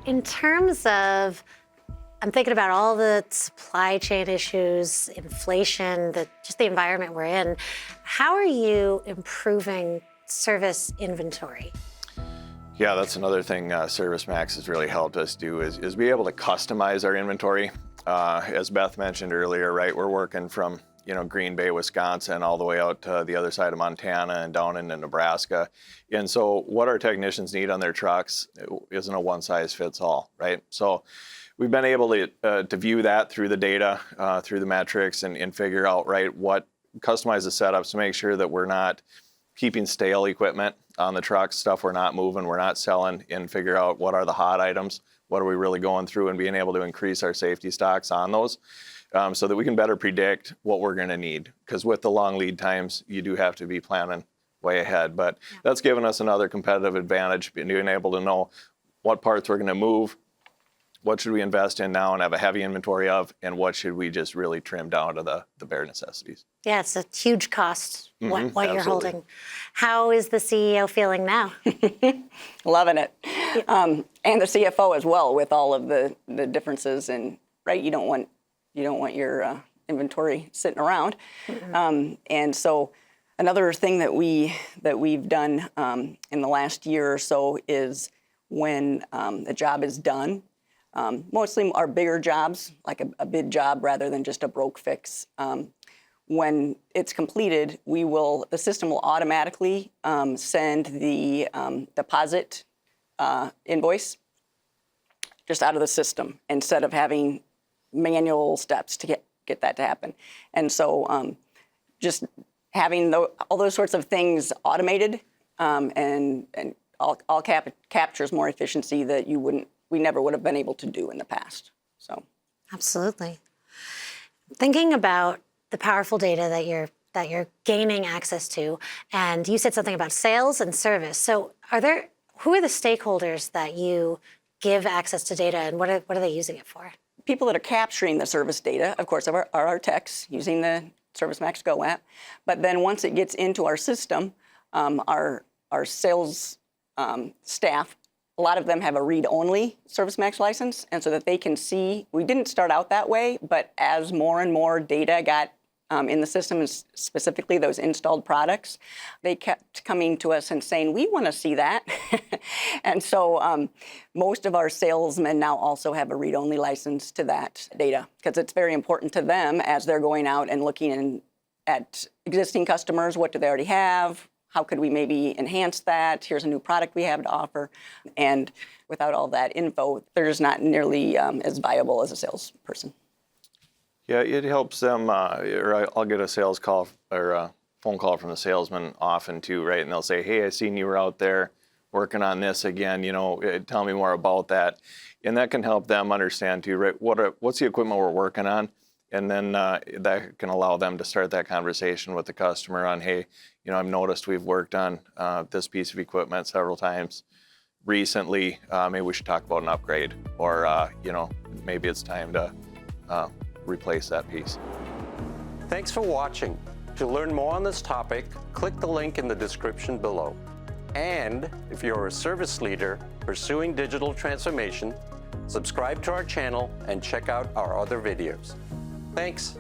in terms of, I'm thinking about all the supply chain issues, inflation, just the environment we're in. How are you improving service inventory? Yeah, that's another thing ServiceMax has really helped us do is be able to customize our inventory. As Beth mentioned earlier, right, we're working from Green Bay, Wisconsin, all the way out to the other side of Montana and down into Nebraska. And so what our technicians need on their trucks isn't a one-size-fits-all, right? So we've been able to view that through the data, through the metrics, and figure out, right, customize the setups to make sure that we're not keeping stale equipment on the trucks, stuff we're not moving, we're not selling, and figure out what are the hot items, what are we really going through, and being able to increase our safety stocks on those. So that we can better predict what we're going to need. Because with the long lead times, you do have to be planning way ahead. But that's given us another competitive advantage, being able to know what parts we're going to move, what should we invest in now and have a heavy inventory of, and what should we just really trim down to the bare necessities. Yeah, it's a huge cost, what you're Absolutely. holding. How is the CEO feeling now? Loving it. And the CFO as well, with all of the differences. And right, you don't want your inventory sitting around. And so another thing that we've done in the last year or so is when the job is done, mostly our bigger jobs, like a bid job rather than just a broke fix. When it's completed, the system will automatically send the deposit invoice just out of the system instead of having manual steps to get that to happen. And so just having all those sorts of things automated and all captures more efficiency that we never would have been able to do in the past. So absolutely. Thinking about the powerful data that you're gaining access to, and you said something about sales and service. So who are the stakeholders that you give access to data, and what are they using it for? People that are capturing the service data, of course, are our techs using the ServiceMax Go app. But then once it gets into our system, our sales staff, a lot of them have a read-only ServiceMax license, and so that they can see. We didn't start out that way, but as more and more data got in the system, and specifically those installed products, they kept coming to us and saying, we want to see that. And so most of our salesmen now also have a read-only license to that data, because it's very important to them as they're going out and looking at existing customers. What do they already have? How could we maybe enhance that? Here's a new product we have to offer. And without all that info, they're just not nearly as viable as a salesperson. Yeah, it helps them, or I'll get a sales call or a phone call from the salesman often too, right? And they'll say, hey, I seen you were out there working on this again, tell me more about that. And that can help them understand too, right? What's the equipment we're working on? And then that can allow them to start that conversation with the customer on, hey, I've noticed we've worked on this piece of equipment several times recently. Maybe we should talk about an upgrade, or maybe it's time to replace that piece. Thanks for watching. To learn more on this topic, click the link in the description below. And if you're a service leader pursuing digital transformation, subscribe to our channel and check out our other videos. Thanks.